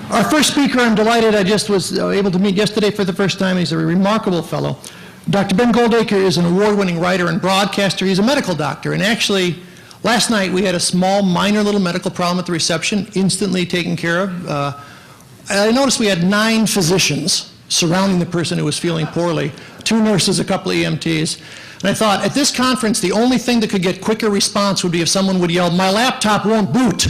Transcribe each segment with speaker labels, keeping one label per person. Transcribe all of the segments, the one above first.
Speaker 1: Our first speaker, I'm delighted I just was able to meet yesterday for the first time. He's a remarkable fellow. Dr. Ben Goldacre is an award-winning writer and broadcaster. He's a medical doctor, and actually, last night we had a small, minor little medical problem at the reception, instantly taken care of. I noticed we had 9 physicians surrounding the person who was feeling poorly, 2 nurses, a couple of EMTs. And I thought, at this conference, the only thing that could get quicker response would be if someone would yell, "My laptop won't boot."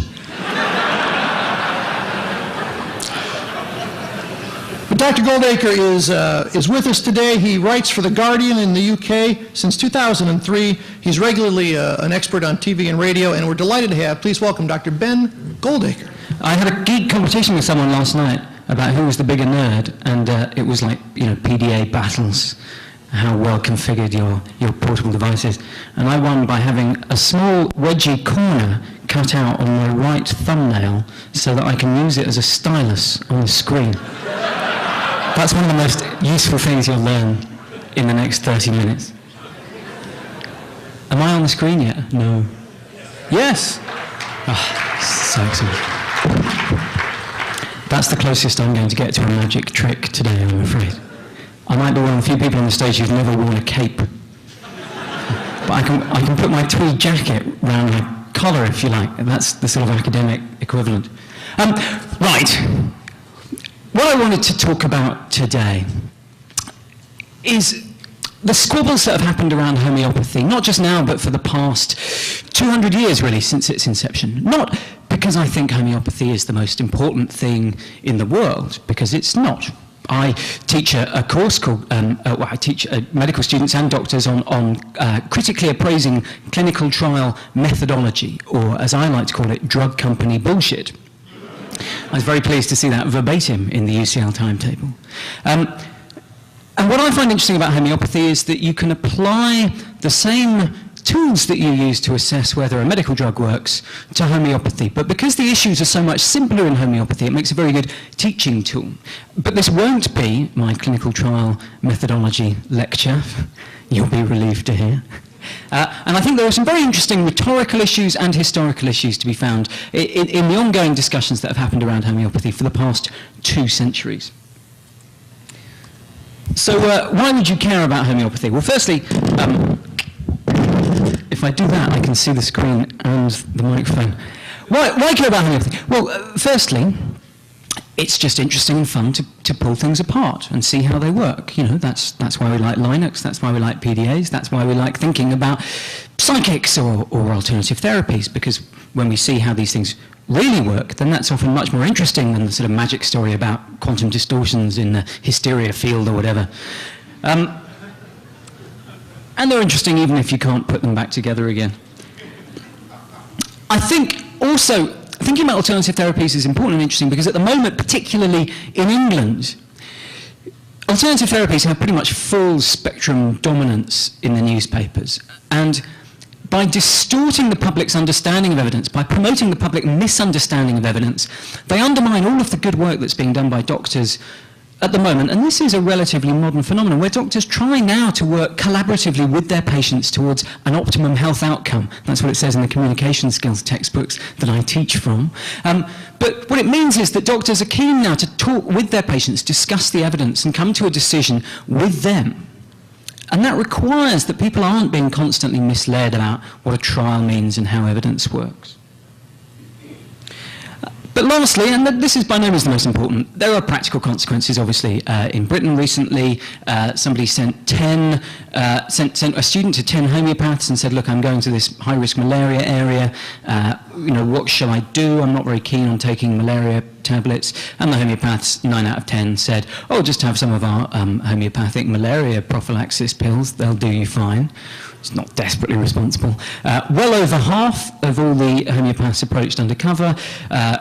Speaker 1: But Dr. Goldacre is with us today. He writes for The Guardian in the UK since 2003. He's regularly an expert on TV and radio, and we're delighted to have, please welcome Dr. Ben Goldacre.
Speaker 2: I had a geek competition with someone last night about who was the bigger nerd, and it was like, PDA battles, how well configured your portable device is. And I won by having a small wedgy corner cut out on my right thumbnail so that I can use it as a stylus on the screen. That's one of the most useful things you'll learn in the next 30 minutes. Am I on the screen yet? No. Yes? Oh, so exciting. That's the closest I'm going to get to a magic trick today, I'm afraid. I might be one of the few people on the stage who've never worn a cape. But I can put my tweed jacket round my collar, if you like. That's the sort of academic equivalent. Right. What I wanted to talk about today is the squabbles that have happened around homeopathy, not just now, but for the past 200 years, really, since its inception. Not because I think homeopathy is the most important thing in the world, because it's not. I teach a course called, I teach medical students and doctors on critically appraising clinical trial methodology, or as I like to call it, drug company bullshit. I was very pleased to see that verbatim in the UCL timetable. And what I find interesting about homeopathy is that you can apply the same tools that you use to assess whether a medical drug works to homeopathy. But because the issues are so much simpler in homeopathy, it makes a very good teaching tool. But this won't be my clinical trial methodology lecture, you'll be relieved to hear. And I think there are some very interesting rhetorical issues and historical issues to be found in the ongoing discussions that have happened around homeopathy for the past 2 centuries. So why would you care about homeopathy? Well, firstly, if I do that, I can see the screen and the microphone. Why care about homeopathy? Well, firstly, it's just interesting and fun to pull things apart and see how they work. That's why we like Linux, that's why we like PDAs, that's why we like thinking about psychics or alternative therapies, because when we see how these things really work, then that's often much more interesting than the sort of magic story about quantum distortions in the hysteria field or whatever. And they're interesting even if you can't put them back together again. I think also, thinking about alternative therapies is important and interesting because at the moment, particularly in England, alternative therapies have pretty much full spectrum dominance in the newspapers. And by distorting the public's understanding of evidence, by promoting the public misunderstanding of evidence, they undermine all of the good work that's being done by doctors at the moment. And this is a relatively modern phenomenon where doctors try now to work collaboratively with their patients towards an optimum health outcome. That's what it says in the communication skills textbooks that I teach from. But what it means is that doctors are keen now to talk with their patients, discuss the evidence, and come to a decision with them. And that requires that people aren't being constantly misled about what a trial means and how evidence works. But lastly, and this is by no means the most important, there are practical consequences, obviously. In Britain recently, somebody sent a student to 10 homeopaths and said, look, I'm going to this high-risk malaria area. What shall I do? I'm not very keen on taking malaria tablets. And the homeopaths, 9 out of 10, said, oh, just have some of our homeopathic malaria prophylaxis pills. They'll do you fine. It's not desperately responsible. Well over half of all the homeopaths approached undercover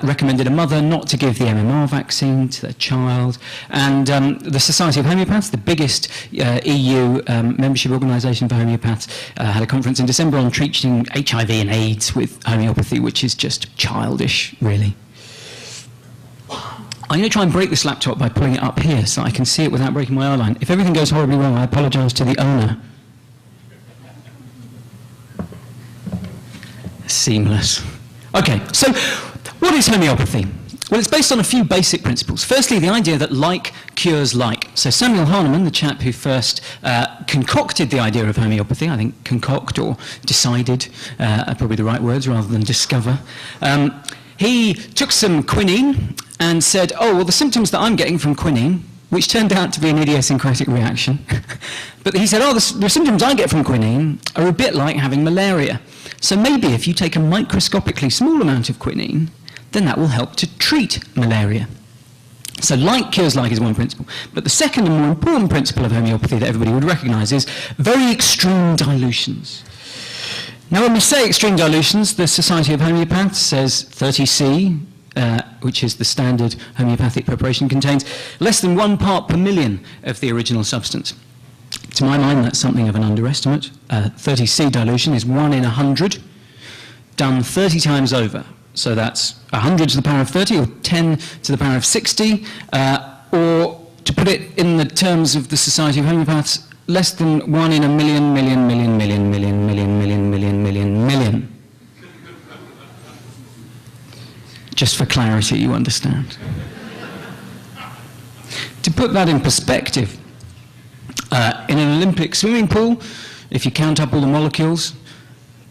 Speaker 2: recommended a mother not to give the MMR vaccine to their child. And the Society of Homeopaths, the biggest EU membership organisation for homeopaths, had a conference in December on treating HIV and AIDS with homeopathy, which is just childish, really. I'm going to try and break this laptop by pulling it up here so I can see it without breaking my eye line. If everything goes horribly wrong, I apologise to the owner. Seamless. Okay, so what is homeopathy? Well, it's based on a few basic principles. Firstly, the idea that like cures like. So Samuel Hahnemann, the chap who first concocted the idea of homeopathy, I think concoct or decided are probably the right words rather than discover, he took some quinine and said, oh, well, the symptoms that I'm getting from quinine, which turned out to be an idiosyncratic reaction, but he said, oh, the symptoms I get from quinine are a bit like having malaria. So maybe if you take a microscopically small amount of quinine, then that will help to treat malaria. So like cures like is one principle. But the second and more important principle of homeopathy that everybody would recognise is very extreme dilutions. Now when we say extreme dilutions, the Society of Homeopaths says 30C, which is the standard homeopathic preparation, contains less than 1 part per million of the original substance. To my mind, that's something of an underestimate. 30C dilution is 1 in 100, done 30 times over. So that's 100 to the power of 30, or 10 to the power of 60, or to put it in the terms of the Society of Homeopaths, less than 1 in a million, million, million, million, million, million, million, million, million, million. Just for clarity, you understand. To put that in perspective, in an Olympic swimming pool, if you count up all the molecules,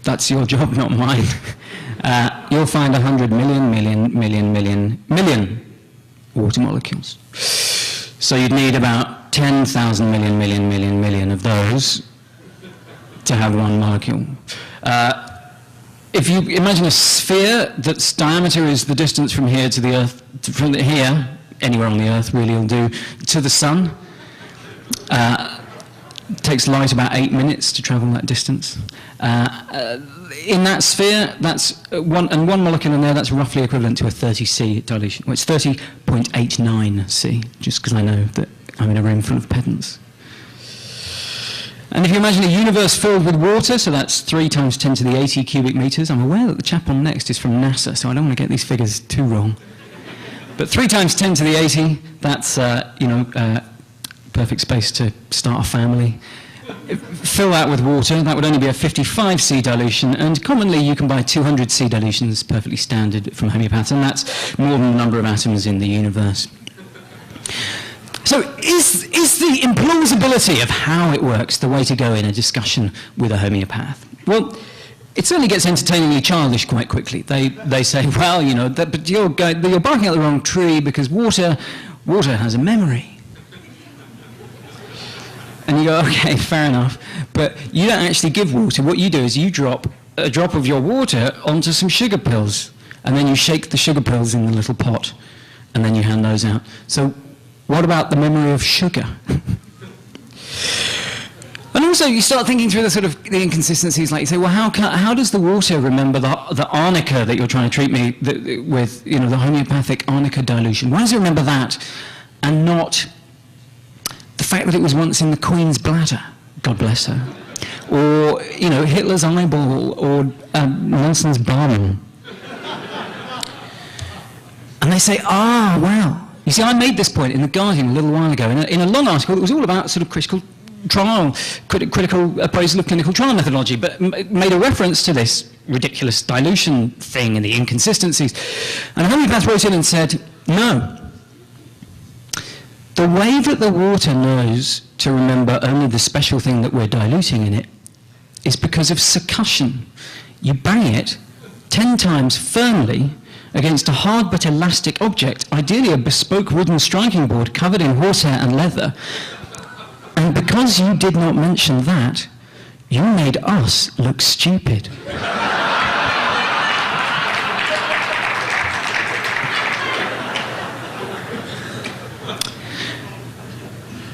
Speaker 2: that's your job, not mine. You'll find 100 million, million, million, million, million water molecules. So you'd need about 10,000 million, million, million, million of those to have one molecule. If you imagine a sphere that's diameter is the distance from here to the Earth, from here, anywhere on the Earth really will do, to the Sun, it takes light about 8 minutes to travel that distance. In that sphere, that's one molecule in there, that's roughly equivalent to a 30C dilution. Well, it's 30.89C, just because I know that I'm in a room full of pedants. And if you imagine a universe filled with water, so that's 3 times 10 to the 80 cubic meters. I'm aware that the chap on next is from NASA, so I don't want to get these figures too wrong. But 3 times 10 to the 80, that's, perfect space to start a family. Fill that with water, that would only be a 55C dilution, and commonly you can buy 200C dilutions, perfectly standard from homeopaths, and that's more than the number of atoms in the universe. So is the implausibility of how it works the way to go in a discussion with a homeopath? Well, it certainly gets entertainingly childish quite quickly. They say, well, you know, but you're barking at the wrong tree because water has a memory. And you go, okay, fair enough, but you don't actually give water. What you do is you drop a drop of your water onto some sugar pills, and then you shake the sugar pills in the little pot, and then you hand those out. So what about the memory of sugar? And also you start thinking through the inconsistencies, like you say, well, how does the water remember the arnica that you're trying to treat me with, you know, the homeopathic arnica dilution? Why does it remember that and not the fact that it was once in the Queen's bladder, God bless her, or, you know, Hitler's eyeball, or Nelson's bum? And they say, ah, well. You see, I made this point in The Guardian a little while ago, in a long article that was all about sort of critical appraisal of clinical trial methodology, but made a reference to this ridiculous dilution thing and the inconsistencies. And a homeopath wrote in and said, no. The way that the water knows to remember only the special thing that we're diluting in it is because of succussion. You bang it 10 times firmly against a hard but elastic object, ideally a bespoke wooden striking board covered in horsehair and leather. And because you did not mention that, you made us look stupid.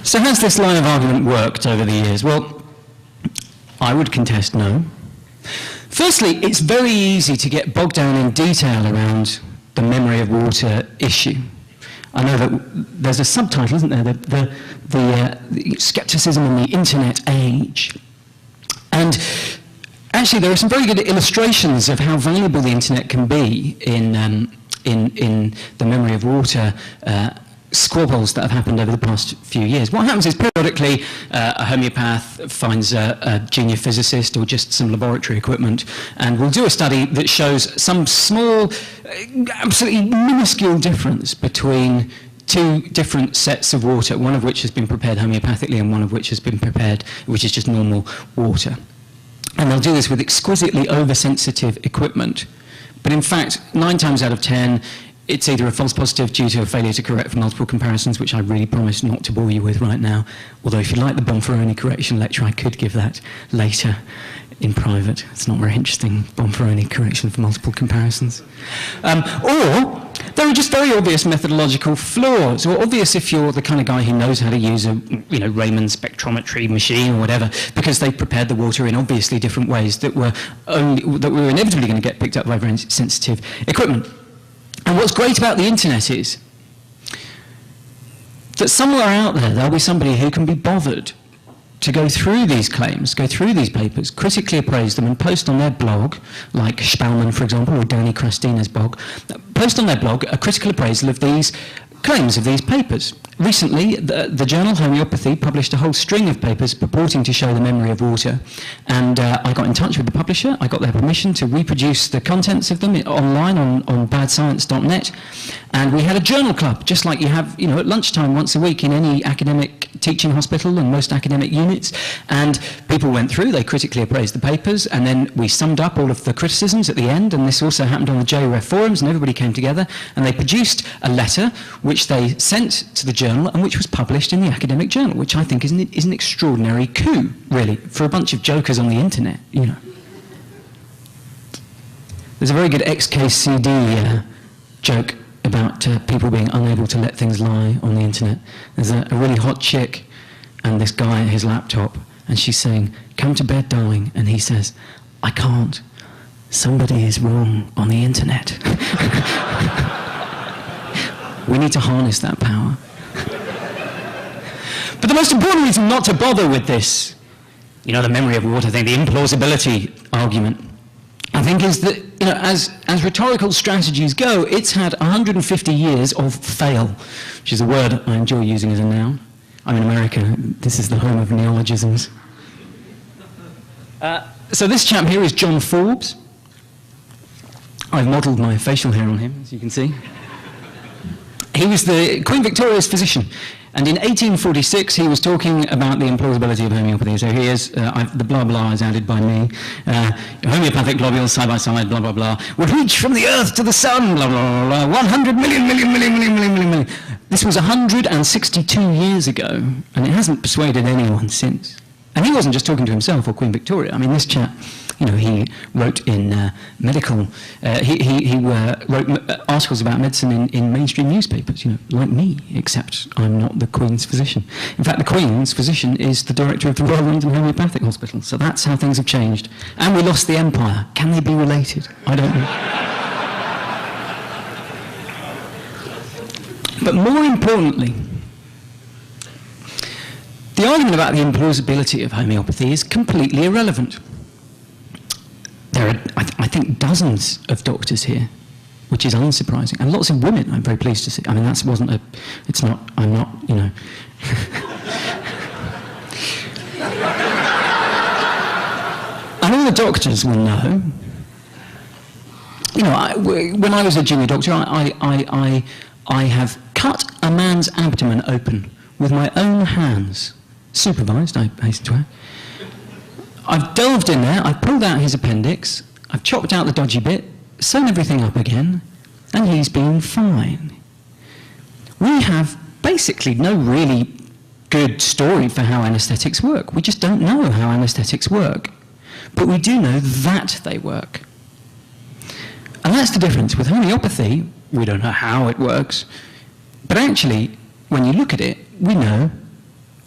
Speaker 2: So has this line of argument worked over the years? Well, I would contest no. Firstly, it's very easy to get bogged down in detail around the memory of water issue. I know that there's a subtitle, isn't there? The skepticism in the internet age. And actually, there are some very good illustrations of how valuable the internet can be in the memory of water squabbles that have happened over the past few years. What happens is periodically a homeopath finds a junior physicist or just some laboratory equipment and will do a study that shows some small absolutely minuscule difference between two different sets of water, one of which has been prepared homeopathically and one of which has been prepared, which is just normal water. And they'll do this with exquisitely oversensitive equipment. But in fact, 9 times out of 10, it's either a false positive due to a failure to correct for multiple comparisons, which I really promise not to bore you with right now. Although if you like the Bonferroni correction lecture, I could give that later in private. It's not very interesting, Bonferroni correction for multiple comparisons. Or there are just very obvious methodological flaws, or obvious if you're the kind of guy who knows how to use a Raman spectrometry machine or whatever, because they've prepared the water in obviously different ways that were inevitably going to get picked up by very sensitive equipment. And what's great about the internet is that somewhere out there, there'll be somebody who can be bothered to go through these claims, go through these papers, critically appraise them and post on their blog, like Spalman, for example, or Danny Crastina's blog, post on their blog a critical appraisal of these claims, of these papers. Recently, the journal Homeopathy published a whole string of papers purporting to show the memory of water, and I got in touch with the publisher. I got their permission to reproduce the contents of them online on badscience.net, and we had a journal club, just like you have at lunchtime once a week in any academic teaching hospital and most academic units, and people went through, they critically appraised the papers, and then we summed up all of the criticisms at the end, and this also happened on the JREF forums, and everybody came together, and they produced a letter which they sent to the journal and which was published in the academic journal, which I think is an extraordinary coup, really, for a bunch of jokers on the internet, There's a very good XKCD joke about people being unable to let things lie on the internet. There's a really hot chick and this guy at his laptop, and she's saying, "Come to bed, darling," and he says, "I can't. Somebody is wrong on the internet." We need to harness that power. But the most important reason not to bother with this, the memory of water thing, the implausibility argument, I think is that, as rhetorical strategies go, it's had 150 years of fail, which is a word I enjoy using as a noun. I'm in America. This is the home of neologisms. So this chap here is John Forbes. I've modelled my facial hair on him, as you can see. He was the Queen Victoria's physician, and in 1846 he was talking about the implausibility of homeopathy. So here's, the blah blah is added by me. Homeopathic globules side by side, blah blah blah, would reach from the earth to the sun, blah blah blah, 100 million. This was 162 years ago, and it hasn't persuaded anyone since. And he wasn't just talking to himself or Queen Victoria. I mean, this chap, he wrote in medical, he wrote articles about medicine in mainstream newspapers, like me, except I'm not the Queen's physician. In fact, the Queen's physician is the director of the Royal London Homeopathic Hospital, so that's how things have changed. And we lost the empire. Can they be related? I don't know. But more importantly, the argument about the implausibility of homeopathy is completely irrelevant. There are, I think, dozens of doctors here, which is unsurprising, and lots of women, I'm very pleased to see. I mean, I'm not, And all the doctors will know, when I was a junior doctor, I have cut a man's abdomen open with my own hands. Supervised, I hasten to add. I've delved in there, I've pulled out his appendix, I've chopped out the dodgy bit, sewn everything up again, and he's been fine. We have basically no really good story for how anaesthetics work. We just don't know how anaesthetics work. But we do know that they work. And that's the difference. With homeopathy, we don't know how it works, but actually, when you look at it, we know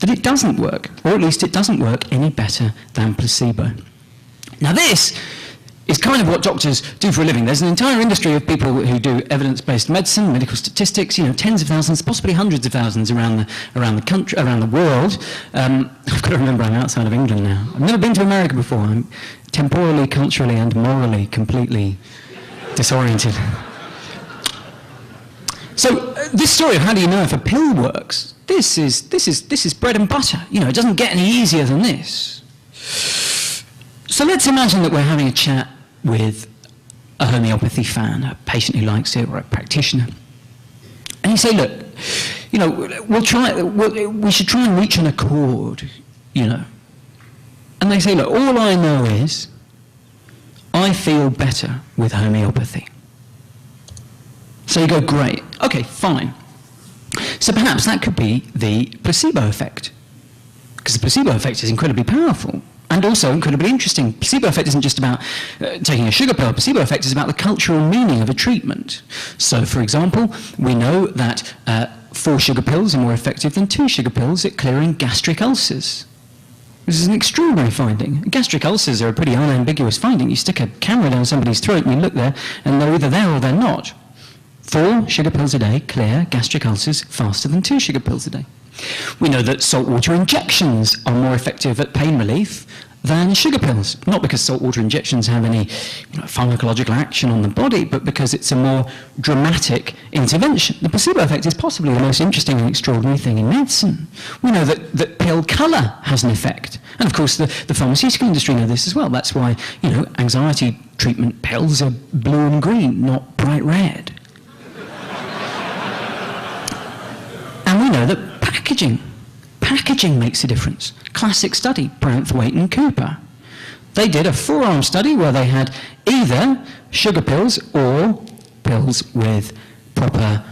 Speaker 2: that it doesn't work, or at least it doesn't work any better than placebo. Now this is kind of what doctors do for a living. There's an entire industry of people who do evidence-based medicine, medical statistics, tens of thousands, possibly hundreds of thousands around the country, around the world. I've got to remember I'm outside of England now. I've never been to America before. I'm temporally, culturally, and morally completely disoriented. So this story of how do you know if a pill works? This is bread and butter. It doesn't get any easier than this. So let's imagine that we're having a chat with a homeopathy fan, a patient who likes it, or a practitioner. And you say, look, you know, we should try and reach an accord, you know. And they say, look, all I know is I feel better with homeopathy. So you go, great, okay, fine. So perhaps that could be the placebo effect, because the placebo effect is incredibly powerful and also incredibly interesting. Placebo effect isn't just about taking a sugar pill. Placebo effect is about the cultural meaning of a treatment. So, for example, we know that 4 sugar pills are more effective than 2 sugar pills at clearing gastric ulcers. This is an extraordinary finding. Gastric ulcers are a pretty unambiguous finding. You stick a camera down somebody's throat and you look there, and they're either there or they're not. 4 sugar pills a day clear gastric ulcers faster than 2 sugar pills a day. We know that saltwater injections are more effective at pain relief than sugar pills. Not because saltwater injections have any pharmacological action on the body, but because it's a more dramatic intervention. The placebo effect is possibly the most interesting and extraordinary thing in medicine. We know that pill colour has an effect. And of course the pharmaceutical industry know this as well. That's why, anxiety treatment pills are blue and green, not bright red. And we know that packaging makes a difference. Classic study, Branthwaite and Cooper. They did a 4-arm study where they had either sugar pills or pills with proper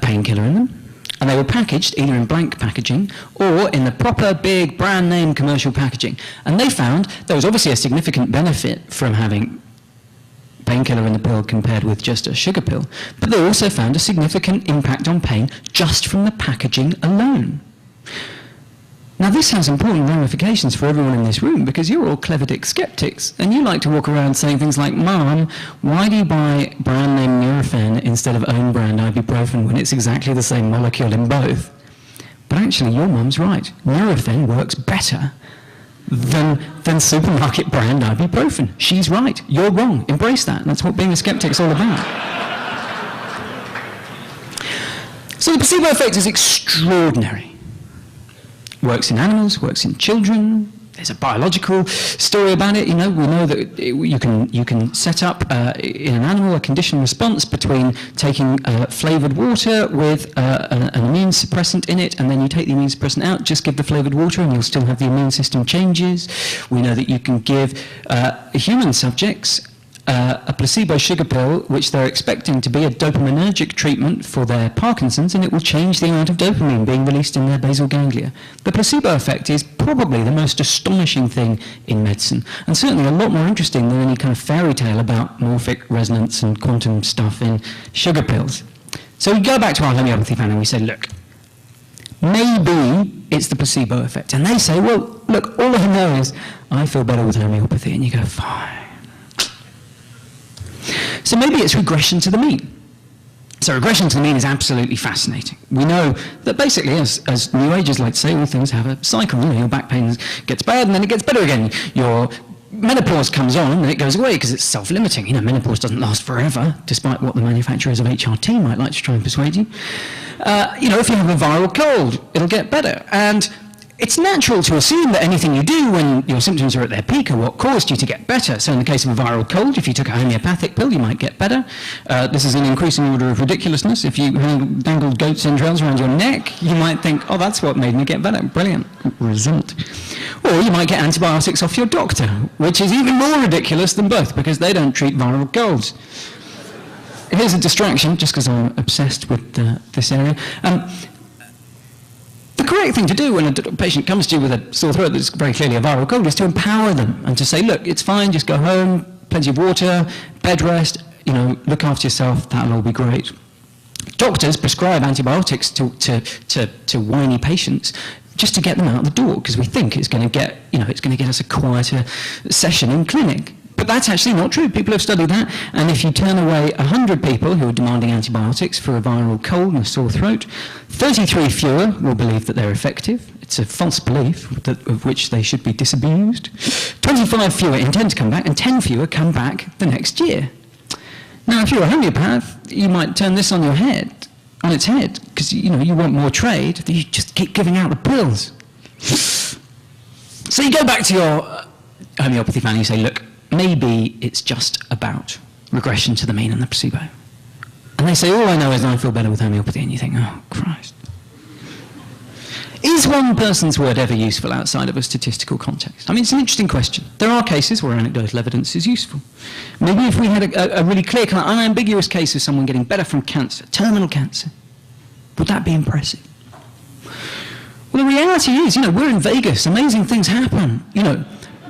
Speaker 2: painkiller in them. And they were packaged either in blank packaging or in the proper big brand name commercial packaging. And they found there was obviously a significant benefit from having painkiller in the pill compared with just a sugar pill, but they also found a significant impact on pain just from the packaging alone. Now this has important ramifications for everyone in this room, because you're all clever dick skeptics and you like to walk around saying things like, Mom, why do you buy brand name Nurofen instead of own brand ibuprofen when it's exactly the same molecule in both? But actually your mum's right. Nurofen works better than supermarket brand ibuprofen. She's right. You're wrong. Embrace that. That's what being a skeptic's all about. So the placebo effect is extraordinary. Works in animals, works in children. There's a biological story about it. We know that you can set up in an animal a conditioned response between taking flavoured water with an immune suppressant in it, and then you take the immune suppressant out, just give the flavoured water and you'll still have the immune system changes. We know that you can give human subjects a placebo sugar pill, which they're expecting to be a dopaminergic treatment for their Parkinson's, and it will change the amount of dopamine being released in their basal ganglia. The placebo effect is probably the most astonishing thing in medicine, and certainly a lot more interesting than any kind of fairy tale about morphic resonance and quantum stuff in sugar pills. So we go back to our homeopathy fan and we say, look, maybe it's the placebo effect. And they say, well, look, all I know is I feel better with homeopathy. And you go, fine. So maybe it's regression to the mean. So regression to the mean is absolutely fascinating. We know that basically, as New Agers like to say, all things have a cycle. Your back pain gets bad and then it gets better again. Your menopause comes on and it goes away because it's self-limiting. Menopause doesn't last forever, despite what the manufacturers of HRT might like to try and persuade you. If you have a viral cold, it'll get better. And it's natural to assume that anything you do when your symptoms are at their peak are what caused you to get better. So in the case of a viral cold, if you took a homeopathic pill, you might get better. This is an increasing order of ridiculousness. If you dangled goat's entrails around your neck, you might think, oh, that's what made me get better. Brilliant result. Or you might get antibiotics off your doctor, which is even more ridiculous than both, because they don't treat viral colds. Here's a distraction, just because I'm obsessed with this area. The correct thing to do when a patient comes to you with a sore throat that's very clearly a viral cold is to empower them and to say, look, it's fine, just go home, plenty of water, bed rest, look after yourself, that'll all be great. Doctors prescribe antibiotics to whiny patients just to get them out the door, because we think it's going to get, it's going to get us a quieter session in clinic. But that's actually not true. People have studied that, and if you turn away 100 people who are demanding antibiotics for a viral cold and a sore throat, 33 fewer will believe that they're effective. It's a false belief of which they should be disabused. 25 fewer intend to come back, and 10 fewer come back the next year. Now, if you're a homeopath, you might turn this on its head, because you want more trade. You just keep giving out the pills. So you go back to your homeopathy fan and you say, look, maybe it's just about regression to the mean and the placebo. And they say, all I know is I feel better with homeopathy, and you think, oh, Christ. Is one person's word ever useful outside of a statistical context? I mean, it's an interesting question. There are cases where anecdotal evidence is useful. Maybe if we had a really clear, unambiguous case of someone getting better from cancer, terminal cancer, would that be impressive? Well, the reality is, we're in Vegas. Amazing things happen.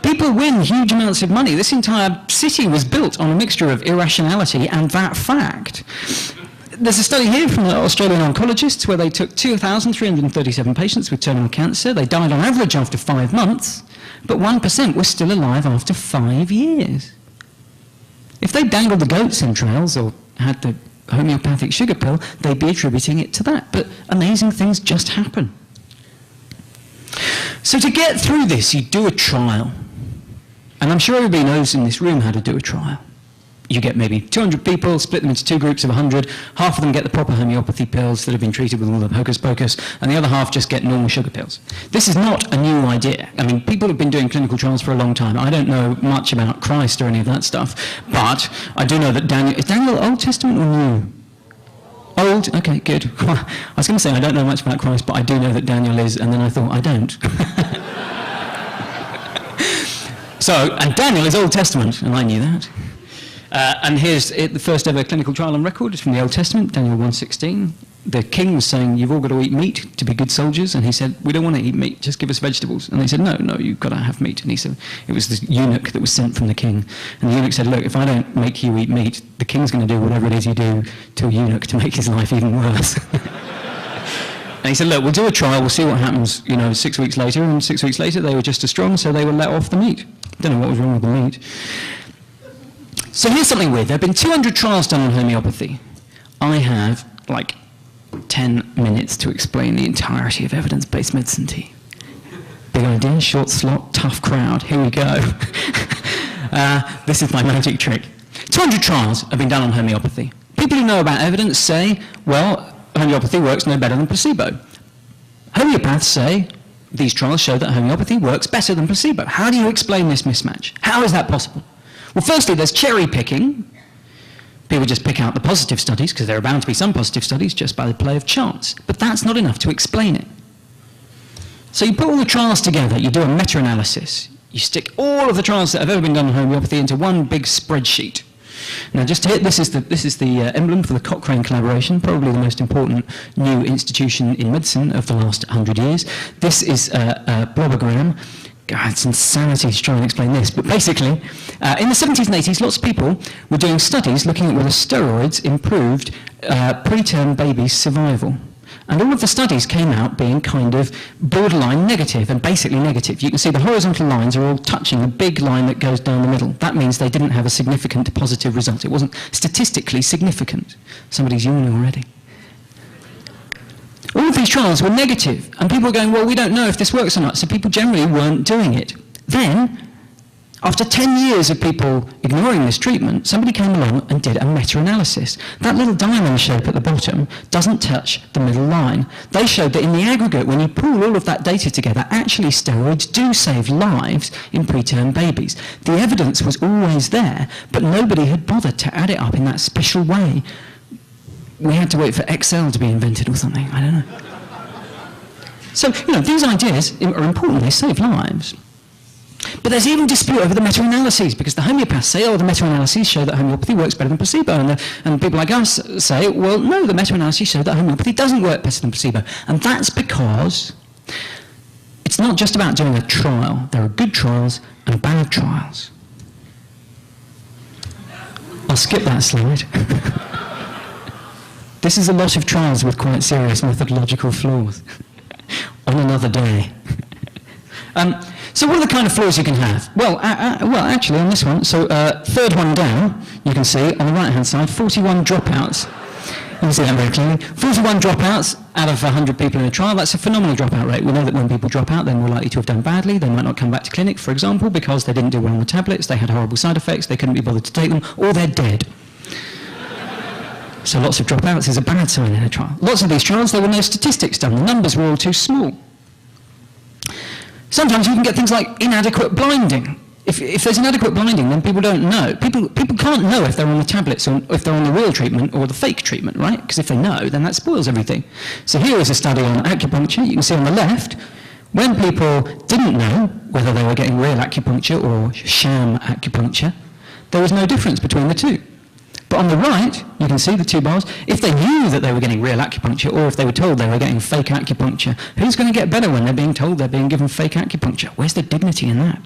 Speaker 2: People win huge amounts of money. This entire city was built on a mixture of irrationality and that fact. There's a study here from the Australian oncologists where they took 2,337 patients with terminal cancer. They died on average after 5 months, but 1% were still alive after 5 years. If they dangled the goat's entrails or had the homeopathic sugar pill, they'd be attributing it to that. But amazing things just happen. So to get through this, you do a trial. And I'm sure everybody knows in this room how to do a trial. You get maybe 200 people, split them into 2 groups of 100. Half of them get the proper homeopathy pills that have been treated with all the hocus pocus, and the other half just get normal sugar pills. This is not a new idea. I mean, people have been doing clinical trials for a long time. I don't know much about Christ or any of that stuff, but I do know that Daniel... Is Daniel Old Testament or New? Old? Okay, good. I was going to say I don't know much about Christ, but I do know that Daniel is, and then I thought, I don't. And Daniel is Old Testament, and I knew that. And here's the first ever clinical trial on record. It's from the Old Testament, Daniel 1:16. The king was saying, you've all got to eat meat to be good soldiers. And he said, we don't want to eat meat, just give us vegetables. And they said, no, you've got to have meat. And he said, it was the eunuch that was sent from the king. And the eunuch said, look, if I don't make you eat meat, the king's going to do whatever it is you do to a eunuch to make his life even worse. And he said, look, we'll do a trial, we'll see what happens, 6 weeks later. And 6 weeks later, they were just as strong, so they were let off the meat. Don't know what was wrong with the meat. So here's something weird. There have been 200 trials done on homeopathy. I have, 10 minutes to explain the entirety of evidence-based medicine to you. Big idea, short slot, tough crowd. Here we go. This is my magic trick. 200 trials have been done on homeopathy. People who know about evidence say, well, homeopathy works no better than placebo. Homeopaths say, these trials show that homeopathy works better than placebo. How do you explain this mismatch? How is that possible? Well, firstly, there's cherry picking. People just pick out the positive studies, because there are bound to be some positive studies just by the play of chance. But that's not enough to explain it. So you put all the trials together, you do a meta-analysis. You stick all of the trials that have ever been done on homeopathy into one big spreadsheet. Now, just to hit, this is the emblem for the Cochrane collaboration, probably the most important new institution in medicine of the last 100 years. This is a blobogram. God, it's insanity to try and explain this, but basically, in the 70s and 80s, lots of people were doing studies looking at whether steroids improved preterm babies' survival. And all of the studies came out being kind of borderline negative and basically negative. You can see the horizontal lines are all touching a big line that goes down the middle. That means they didn't have a significant positive result. It wasn't statistically significant. Somebody's yawning already. All of these trials were negative, and people were going, well, we don't know if this works or not, so people generally weren't doing it. Then, after 10 years of people ignoring this treatment, somebody came along and did a meta-analysis. That little diamond shape at the bottom doesn't touch the middle line. They showed that in the aggregate, when you pool all of that data together, actually steroids do save lives in preterm babies. The evidence was always there, but nobody had bothered to add it up in that special way. We had to wait for Excel to be invented or something, I don't know. So, these ideas are important, they save lives. But there's even dispute over the meta-analyses, because the homeopaths say, oh, the meta-analyses show that homeopathy works better than placebo, and people like us say, well, no, the meta-analyses show that homeopathy doesn't work better than placebo. And that's because it's not just about doing a trial. There are good trials and bad trials. I'll skip that slide. This is a lot of trials with quite serious methodological flaws. On another day. So what are the kind of flaws you can have? Well, actually on this one, so third one down, you can see on the right-hand side, 41 dropouts. You can see that very clearly. 41 dropouts out of 100 people in a trial. That's a phenomenal dropout rate. We know that when people drop out, they're more likely to have done badly. They might not come back to clinic, for example, because they didn't do well on the tablets, they had horrible side effects, they couldn't be bothered to take them, or they're dead. So lots of dropouts is a bad sign in a trial. Lots of these trials, there were no statistics done. The numbers were all too small. Sometimes you can get things like inadequate blinding. If there's inadequate blinding, then people don't know. People can't know if they're on the tablets or if they're on the real treatment or the fake treatment, right? Because if they know, then that spoils everything. So here is a study on acupuncture. You can see on the left, when people didn't know whether they were getting real acupuncture or sham acupuncture, there was no difference between the two. But on the right, you can see the two bars. If they knew that they were getting real acupuncture, or if they were told they were getting fake acupuncture, who's going to get better when they're being told they're being given fake acupuncture? Where's the dignity in that?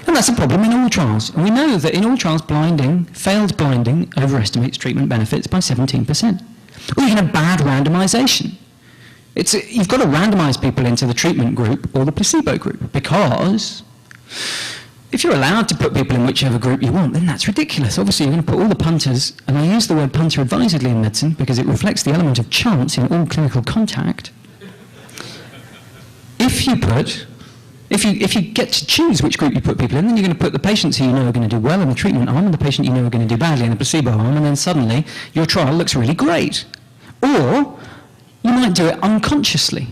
Speaker 2: And that's a problem in all trials. And we know that in all trials, failed blinding overestimates treatment benefits by 17%. Or you can have bad randomization. You've got to randomize people into the treatment group or the placebo group, because if you're allowed to put people in whichever group you want, then that's ridiculous. Obviously, you're going to put all the punters, and I use the word punter advisedly in medicine because it reflects the element of chance in all clinical contact. If you get to choose which group you put people in, then you're going to put the patients who you know are going to do well in the treatment arm and the patient you know are going to do badly in the placebo arm, and then suddenly your trial looks really great. Or you might do it unconsciously.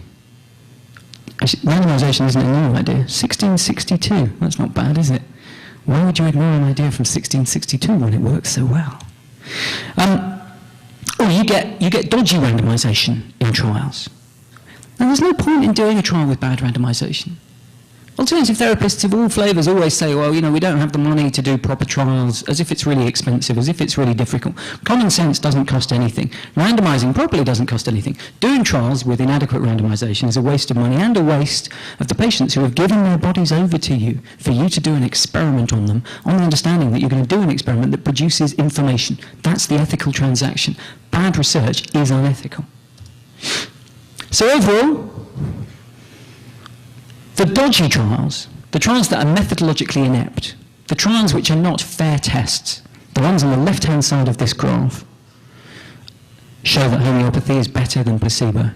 Speaker 2: Actually, randomization isn't a new idea. 1662, that's not bad, is it? Why would you ignore an idea from 1662 when it works so well? Or you get dodgy randomization in trials. Now, there's no point in doing a trial with bad randomization. Alternative therapists of all flavours always say, well, you know, we don't have the money to do proper trials, as if it's really expensive, as if it's really difficult. Common sense doesn't cost anything. Randomising properly doesn't cost anything. Doing trials with inadequate randomisation is a waste of money and a waste of the patients who have given their bodies over to you for you to do an experiment on them, on the understanding that you're going to do an experiment that produces information. That's the ethical transaction. Bad research is unethical. So overall, the dodgy trials, the trials that are methodologically inept, the trials which are not fair tests, the ones on the left-hand side of this graph, show that homeopathy is better than placebo.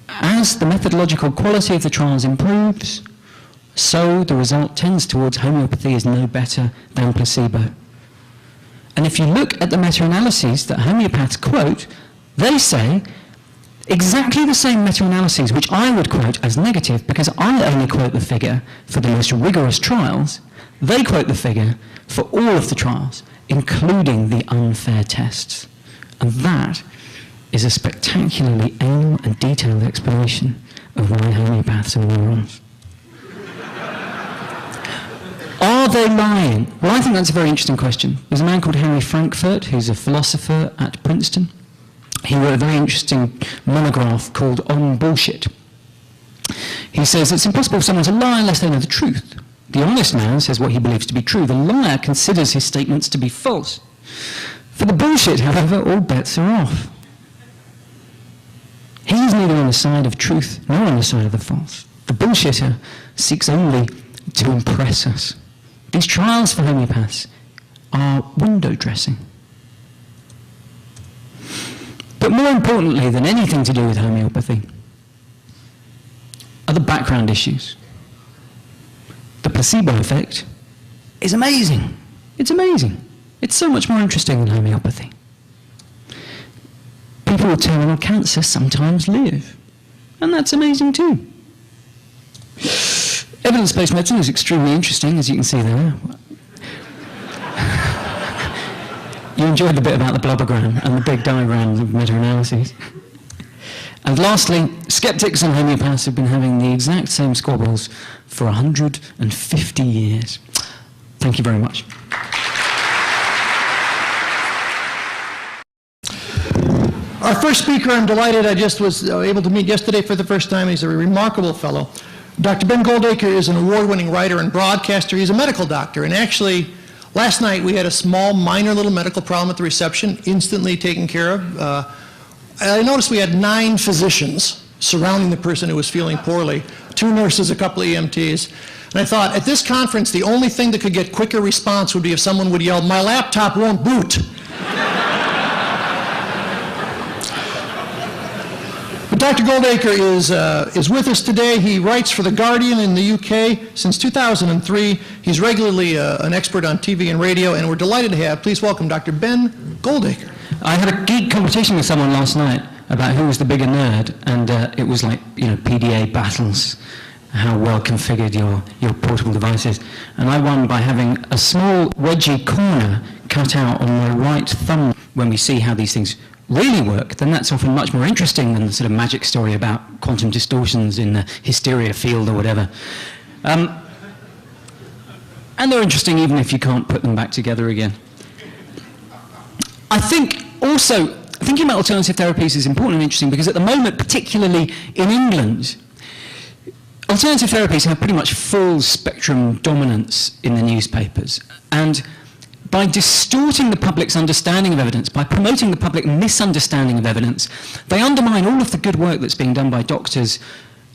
Speaker 2: As the methodological quality of the trials improves, so the result tends towards homeopathy is no better than placebo. And if you look at the meta-analyses that homeopaths quote, they say exactly the same meta-analyses which I would quote as negative, because I only quote the figure for the most rigorous trials. They quote the figure for all of the trials, including the unfair tests. And that is a spectacularly anal and detailed explanation of why homeopaths are morons. Are they lying? Well, I think that's a very interesting question. There's a man called Henry Frankfurt, who's a philosopher at Princeton. He wrote a very interesting monograph called On Bullshit. He says it's impossible for someone to lie unless they know the truth. The honest man says what he believes to be true. The liar considers his statements to be false. For the bullshit, however, all bets are off. He is neither on the side of truth nor on the side of the false. The bullshitter seeks only to impress us. These trials for homeopaths are window dressing. But more importantly than anything to do with homeopathy are the background issues. The placebo effect is amazing. It's amazing. It's so much more interesting than homeopathy. People with terminal cancer sometimes live, and that's amazing too. Evidence-based medicine is extremely interesting, as you can see there. You enjoyed the bit about the blobbergram and the big diagrams of meta-analyses. And lastly, skeptics and homeopaths have been having the exact same squabbles for 150 years. Thank you very much.
Speaker 1: Our first speaker, I'm delighted I just was able to meet yesterday for the first time. He's a remarkable fellow. Dr. Ben Goldacre is an award-winning writer and broadcaster. He's a medical doctor, and actually, last night we had a small, minor little medical problem at the reception, instantly taken care of. I noticed we had 9 physicians surrounding the person who was feeling poorly, 2 nurses, a couple of EMTs. And I thought, at this conference, the only thing that could get quicker response would be if someone would yell, "My laptop won't boot." But Dr. Goldacre is with us today. He writes for The Guardian in the UK since 2003. He's regularly an expert on TV and radio, and we're delighted to have, please welcome Dr. Ben Goldacre.
Speaker 2: I had a geek competition with someone last night about who was the bigger nerd, and it was like, you know, PDA battles. how well configured your portable device is. And I won by having a small wedgy corner cut out on my right thumb. When we see how these things really work, then that's often much more interesting than the sort of magic story about quantum distortions in the hysteria field or whatever. And they're interesting even if you can't put them back together again. I think also, thinking about alternative therapies is important and interesting because at the moment, particularly in England, alternative therapies have pretty much full spectrum dominance in the newspapers. And by distorting the public's understanding of evidence, by promoting the public misunderstanding of evidence, they undermine all of the good work that's being done by doctors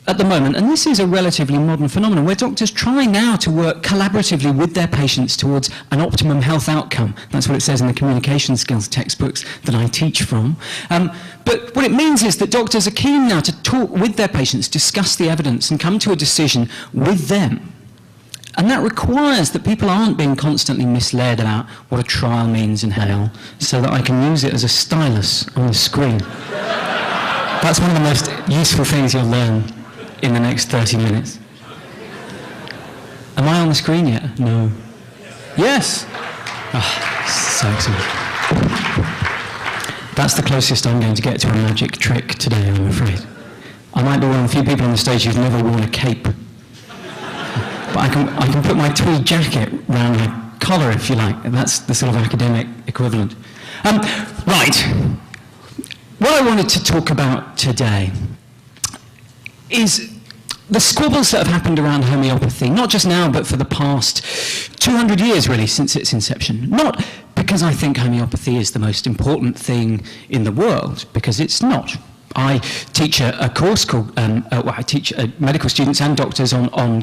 Speaker 2: at the moment. And this is a relatively modern phenomenon where doctors try now to work collaboratively with their patients towards an optimum health outcome. That's what it says in the communication skills textbooks that I teach from. But what it means is that doctors are keen now to talk with their patients, discuss the evidence, and come to a decision with them. And that requires that people aren't being constantly misled about what a trial means in hell, so that I can use it as a stylus on the screen. That's one of the most useful things you'll learn in the next 30 minutes. Am I on the screen yet? No. Yes? Oh, so excellent. That's the closest I'm going to get to a magic trick today, I'm afraid. I might be one of the few people on the stage who've never worn a cape. But I can put my tweed jacket round my collar, if you like. That's the sort of academic equivalent. Right. What I wanted to talk about today is the squabbles that have happened around homeopathy, not just now, but for the past 200 years, really, since its inception. Not because I think homeopathy is the most important thing in the world, because it's not. I teach a course called, I teach medical students and doctors on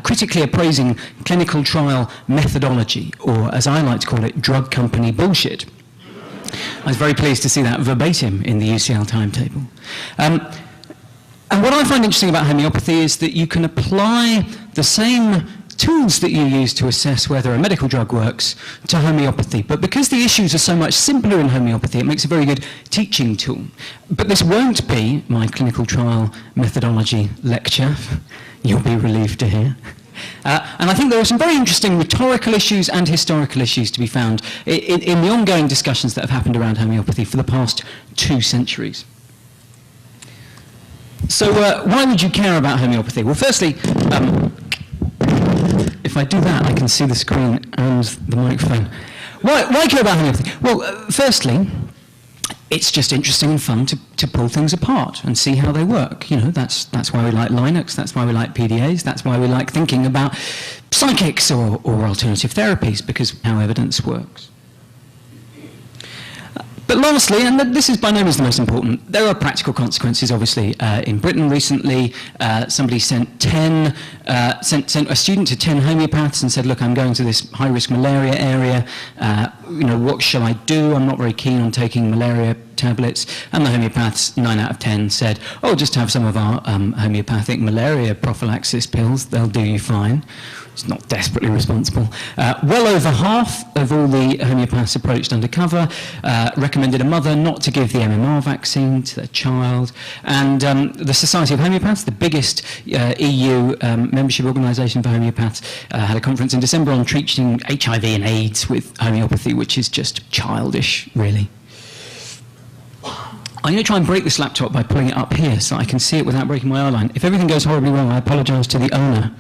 Speaker 2: critically appraising clinical trial methodology, or as I like to call it, drug company bullshit. I was very pleased to see that verbatim in the UCL timetable. And what I find interesting about homeopathy is that you can apply the same tools that you use to assess whether a medical drug works to homeopathy. But because the issues are so much simpler in homeopathy, it makes a very good teaching tool. But this won't be my clinical trial methodology lecture, you'll be relieved to hear. And I think there are some very interesting rhetorical issues and historical issues to be found in the ongoing discussions that have happened around homeopathy for the past 2 centuries. So why would you care about homeopathy? Well, firstly, if I do that, I can see the screen and the microphone. Why care about homeopathy? Well, firstly, it's just interesting and fun to pull things apart and see how they work. You know, that's why we like Linux, that's why we like PDAs, that's why we like thinking about psychics or alternative therapies, because how evidence works. But lastly, and this is by no means the most important, there are practical consequences, obviously. In Britain recently, somebody sent a student to 10 homeopaths and said, look, I'm going to this high-risk malaria area. You know, what shall I do? I'm not very keen on taking malaria tablets. And the homeopaths, 9 out of 10, said, oh, just have some of our homeopathic malaria prophylaxis pills. They'll do you fine. It's not desperately responsible. Well over half of all the homeopaths approached undercover recommended a mother not to give the MMR vaccine to their child. And the Society of Homeopaths, the biggest EU membership organisation for homeopaths, had a conference in December on treating HIV and AIDS with homeopathy, which is just childish, really. I'm going to try and break this laptop by pulling it up here so I can see it without breaking my eye line. If everything goes horribly wrong, I apologise to the owner.